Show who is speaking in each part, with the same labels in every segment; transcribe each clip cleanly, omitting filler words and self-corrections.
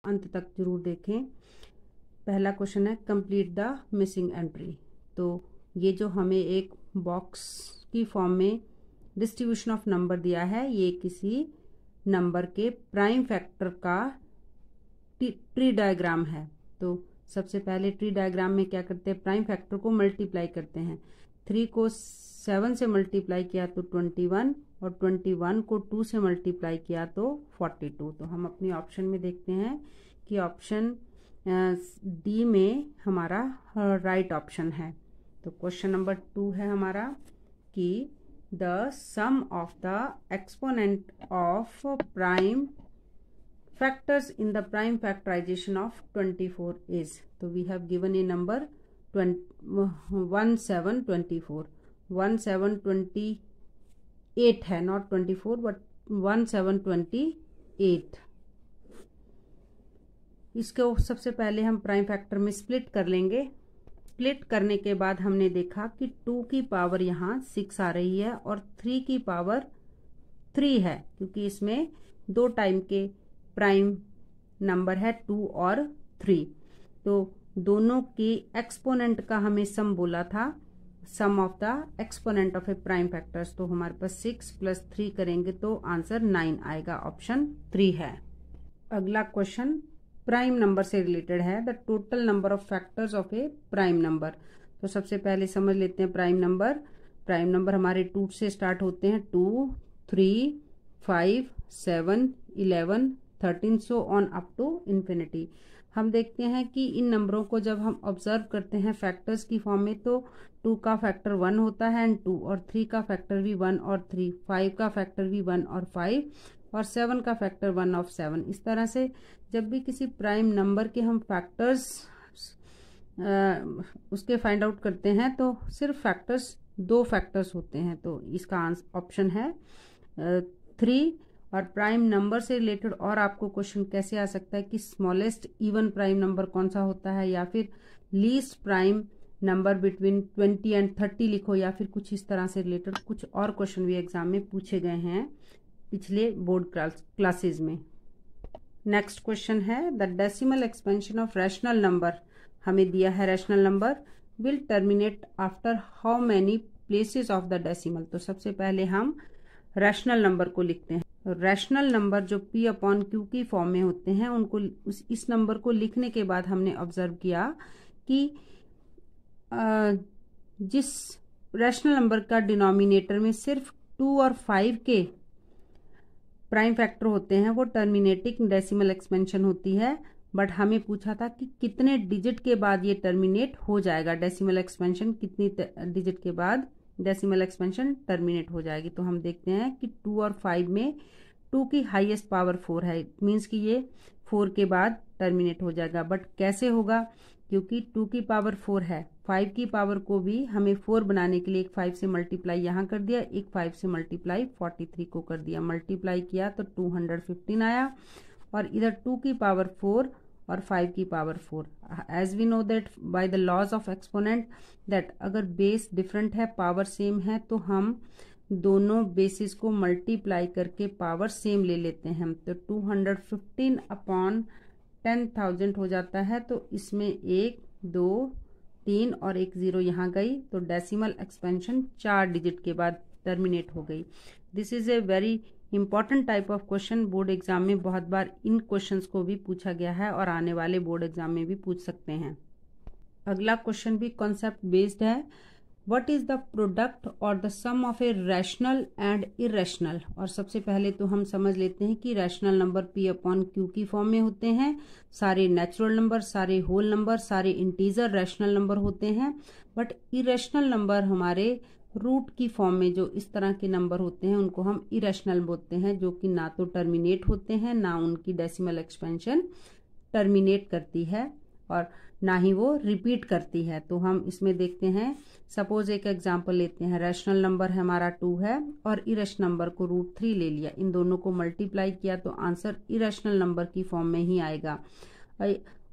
Speaker 1: अंत तक जरूर देखें। पहला क्वेश्चन है कंप्लीट द मिसिंग एंट्री। तो ये जो हमें एक बॉक्स की फॉर्म में डिस्ट्रीब्यूशन ऑफ नंबर दिया है, ये किसी नंबर के प्राइम फैक्टर का ट्री डायग्राम है। तो सबसे पहले ट्री डायग्राम में क्या करते हैं, प्राइम फैक्टर को मल्टीप्लाई करते हैं। 3 को 7 से मल्टीप्लाई किया तो 21 और 21 को 2 से मल्टीप्लाई किया तो 42। तो हम अपनी ऑप्शन में देखते हैं कि ऑप्शन डी में हमारा राइट ऑप्शन है। तो क्वेश्चन नंबर 2 है हमारा कि the sum of the exponent of prime factors in the prime factorization of 24 is, तो we have given a number 1724। 1728 है, not 24 but 1728। इसको सबसे पहले हम प्राइम फैक्टर में स्प्लिट कर लेंगे। स्प्लिट करने के बाद हमने देखा कि 2 की पावर यहाँ 6 आ रही है और 3 की पावर 3 है, क्योंकि इसमें 2 टाइम के प्राइम नंबर है 2 और 3। तो दोनों के एक्सपोनेंट का हमें सम बोला था, sum of the exponent of a prime factors. तो हमारे पास 6 + 3 करेंगे तो आंसर 9 आएगा, ऑप्शन 3 है। अगला क्वेश्चन प्राइम नंबर से रिलेटेड है, the total number of factors of a prime number. तो सबसे पहले समझ लेते हैं प्राइम नंबर। प्राइम नंबर हमारे 2 से स्टार्ट होते हैं, 2, 3, 5, 7, 11, 13 so on up to infinity. हम देखते हैं कि इन नंबरों को जब हम ऑब्जर्व करते हैं फैक्टर्स की फॉर्म में, तो 2 का फैक्टर 1 होता है एंड 2, और 3 का फैक्टर भी 1 और 3, 5 का फैक्टर भी 1 और 5, और 7 का फैक्टर 1 और 7। इस तरह से जब भी किसी प्राइम नंबर के हम फैक्टर्स उसके फाइंड आउट करते हैं तो सिर्फ फैक्टर्स 2 फैक्टर्स होते हैं। तो इसका ऑप्शन है 3। और प्राइम नंबर से रिलेटेड और आपको क्वेश्चन कैसे आ सकता है कि स्मॉलेस्ट इवन प्राइम नंबर कौन सा होता है, या फिर least prime number between 20 and 30 लिखो, या फिर कुछ इस तरह से रिलेटेड कुछ और क्वेश्चन भी एग्जाम में पूछे गए हैं पिछले बोर्ड क्लासेज में। नेक्स्ट क्वेश्चन है the decimal expansion of rational number. हमें दिया है rational number will terminate after how many places of the decimal. तो सबसे पहले हम रैशनल नंबर को लिखते हैं। रैशनल नंबर जो P/Q की फॉर्म में होते हैं, उनको इस नंबर को लिखने के बाद हमने ऑब्जर्व किया कि जिस रैशनल नंबर का डिनोमिनेटर में सिर्फ 2 और 5 के प्राइम फैक्टर होते हैं वो टर्मिनेटिंग डेसिमल एक्सपेंशन होती है। बट हमें पूछा था कि कितने डिजिट के बाद ये टर्मिनेट हो जाएगा, डेसिमल एक्सपेंशन कितनी डिजिट के बाद डेसिमल एक्सपेंशन टर्मिनेट हो जाएगी। तो हम देखते हैं कि 2 और 5 में 2 की हाईएस्ट पावर 4 है, मीन्स कि ये 4 के बाद टर्मिनेट हो जाएगा। बट कैसे होगा, क्योंकि 2 की पावर 4 है, 5 की पावर को भी हमें 4 बनाने के लिए एक 5 से मल्टीप्लाई यहाँ कर दिया, एक 5 से मल्टीप्लाई 43 को कर दिया, मल्टीप्लाई किया तो 215 आया। और इधर 2 की पावर 4 और 5 की power 4। As we know that by the laws of exponent that अगर बेस डिफरेंट है पावर सेम है तो हम दोनों बेसिस को मल्टीप्लाई करके पावर सेम ले लेते हैं। तो 215 अपॉन 10,000 हो जाता है। तो इसमें 1, 2, 3 और एक 0 यहाँ गई, तो डेसिमल एक्सपेंशन 4 डिजिट के बाद टर्मिनेट हो गई। This is a very important type of question. Board exam में बहुत बार इन क्वेश्चंस को भी पूछा गया है और आने वाले बोर्ड एग्जाम में भी पूछ सकते हैं। अगला क्वेश्चन भी कॉन्सेप्ट बेस्ड है। व्हाट इज द प्रोडक्ट और the sum of a rational and irrational. और सबसे पहले तो हम समझ लेते हैं कि रैशनल नंबर P/Q की फॉर्म में होते हैं, सारे नेचुरल नंबर, सारे होल नंबर, सारे इंटीजर रैशनल नंबर होते हैं। बट इरेशनल नंबर हमारे रूट की फॉर्म में जो इस तरह के नंबर होते हैं उनको हम इरेशनल बोलते हैं, जो कि ना तो टर्मिनेट होते हैं, ना उनकी डेसिमल एक्सपेंशन टर्मिनेट करती है और ना ही वो रिपीट करती है। तो हम इसमें देखते हैं, सपोज एक एग्जांपल लेते हैं, रैशनल नंबर हमारा 2 है और इरेशनल नंबर को √3 ले लिया, इन दोनों को मल्टीप्लाई किया तो आंसर इरेशनल नंबर की फॉर्म में ही आएगा।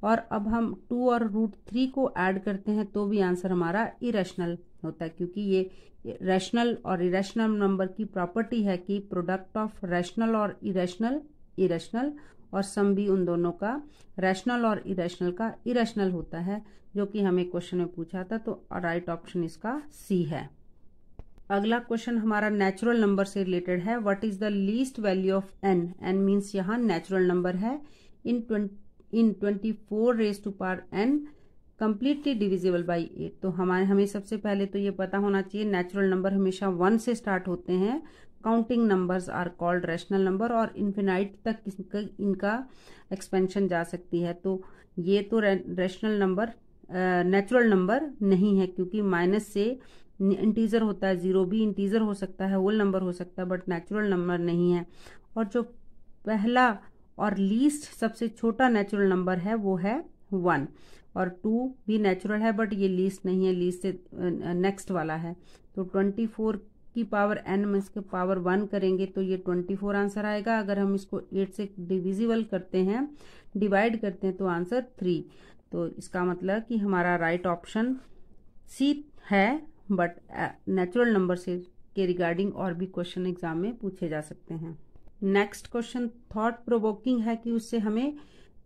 Speaker 1: और अब हम 2 और √3 को ऐड करते हैं तो भी आंसर हमारा इरेशनल होता है, क्योंकि ये रैशनल और इरेशनल नंबर की प्रॉपर्टी है कि प्रोडक्ट ऑफ रैशनल और इरेशनल और सम भी उन दोनों का रैशनल और इरेशनल का इरेशनल होता है, जो कि हमें क्वेश्चन में पूछा था। तो राइट ऑप्शन इसका सी है। अगला क्वेश्चन हमारा नेचुरल नंबर से रिलेटेड है। What is the least value of n? N means यहाँ नेचुरल नंबर है। In 24 raise to power n completely divisible by 8। तो हमें सबसे पहले तो ये पता होना चाहिए नेचुरल नंबर हमेशा 1 से स्टार्ट होते हैं। Counting numbers are called rational number, और इन्फिनाइट तक इनका एक्सपेंशन जा सकती है। तो ये तो रैशनल नंबर नेचुरल नंबर नहीं है, क्योंकि माइनस से इंटीजर होता है, 0 भी इंटीजर हो सकता है, होल नंबर हो सकता है, बट नेचुरल नंबर नहीं है। और जो पहला और लीस्ट सबसे छोटा नेचुरल नंबर है वो है 1, और 2 भी नेचुरल है बट ये लीस्ट नहीं है, लीस्ट से नेक्स्ट वाला है। तो 24 की पावर n में इसके पावर 1 करेंगे तो ये 24 आंसर आएगा। अगर हम इसको 8 से डिविजिबल करते हैं, डिवाइड करते हैं, तो आंसर 3। तो इसका मतलब कि हमारा राइट ऑप्शन सी है, बट नेचुरल नंबर से के रिगार्डिंग और भी क्वेश्चन एग्जाम में पूछे जा सकते हैं। नेक्स्ट क्वेश्चन थॉट प्रोवोकिंग है कि उससे हमें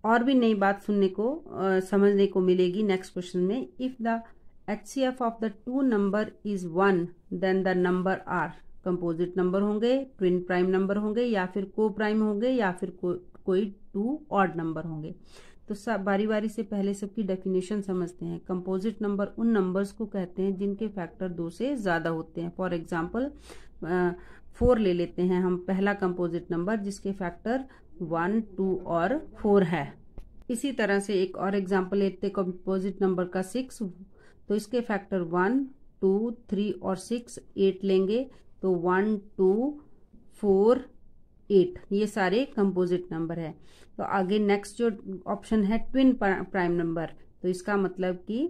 Speaker 1: और भी नई बात सुनने को समझने को मिलेगी। नेक्स्ट क्वेश्चन में, if the HCF of the 2 number is 1 then the number are composite number होंगे, ट्विन प्राइम नंबर होंगे, या फिर को प्राइम होंगे, या फिर कोई 2 ऑड नंबर होंगे। तो सब बारी बारी से पहले सबकी डेफिनेशन समझते हैं। कंपोजिट नंबर उन नंबर्स को कहते हैं जिनके फैक्टर 2 से ज्यादा होते हैं। फॉर एग्जाम्पल 4 ले लेते हैं हम, पहला कंपोजिट नंबर जिसके फैक्टर 1, 2 और 4 है। इसी तरह से एक और एग्जाम्पल लेते हैं कंपोजिट नंबर का 6, तो इसके फैक्टर 1, 2, 3 और 6, 8 लेंगे। तो 1, 2, 4, 8 ये सारे कंपोजिट नंबर है। तो आगे नेक्स्ट जो ऑप्शन है ट्विन प्राइम नंबर, तो इसका मतलब कि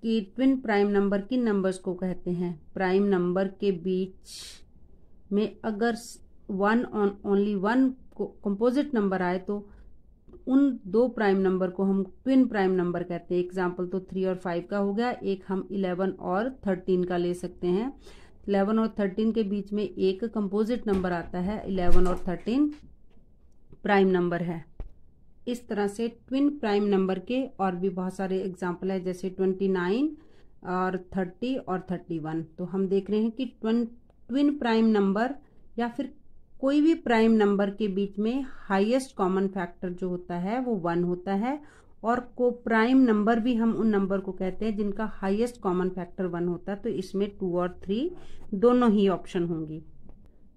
Speaker 1: ट्विन प्राइम नंबर किन नंबर्स को कहते हैं? प्राइम नंबर के बीच में अगर ओनली वन कंपोजिट नंबर आए तो उन 2 प्राइम नंबर को हम ट्विन प्राइम नंबर कहते हैं। एग्जाम्पल तो 3 और 5 का हो गया, एक हम 11 और 13 का ले सकते हैं। 11 और 13 के बीच में एक कंपोजिट नंबर आता है, 11 और 13 प्राइम नंबर है। इस तरह से ट्विन प्राइम नंबर के और भी बहुत सारे एग्जाम्पल है, जैसे 29 और 30 और 31। तो हम देख रहे हैं कि ट्विन प्राइम नंबर या फिर कोई भी प्राइम नंबर के बीच में हाईएस्ट कॉमन फैक्टर जो होता है वो 1 होता है, और को प्राइम नंबर भी हम उन नंबर को कहते हैं जिनका हाईएस्ट कॉमन फैक्टर 1 होता है। तो इसमें 2 और 3 दोनों ही ऑप्शन होंगी।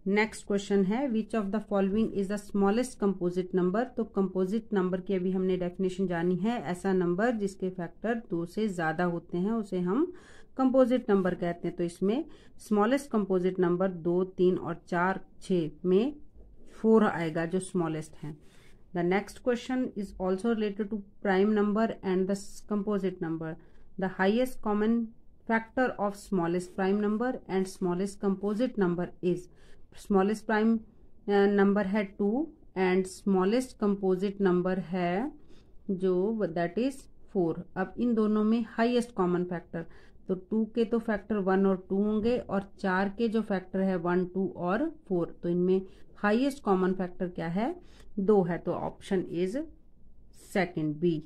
Speaker 1: नेक्स्ट क्वेश्चन है, which of the following is the smallest composite number? तो कंपोजिट नंबर की अभी हमने डेफिनेशन जानी है। ऐसा नंबर जिसके फैक्टर 2 से ज्यादा होते हैं उसे हम कंपोजिट नंबर कहते हैं। तो इसमें स्मॉलेस्ट कंपोजिट नंबर 2, 3 और 4, 6 में 4 आएगा जो स्मॉलेस्ट है। The next question is also related to prime number and the composite number. The highest common factor of smallest prime number and smallest composite number is, smallest prime number है 2 and smallest composite number है जो that is 4। अब इन दोनों में highest common factor, तो 2 के तो factor 1 और 2 होंगे, और 4 के जो फैक्टर है 1, 2 और 4। तो इनमें हाईएस्ट कॉमन फैक्टर क्या है? 2 है। तो ऑप्शन इज सेकंड बी।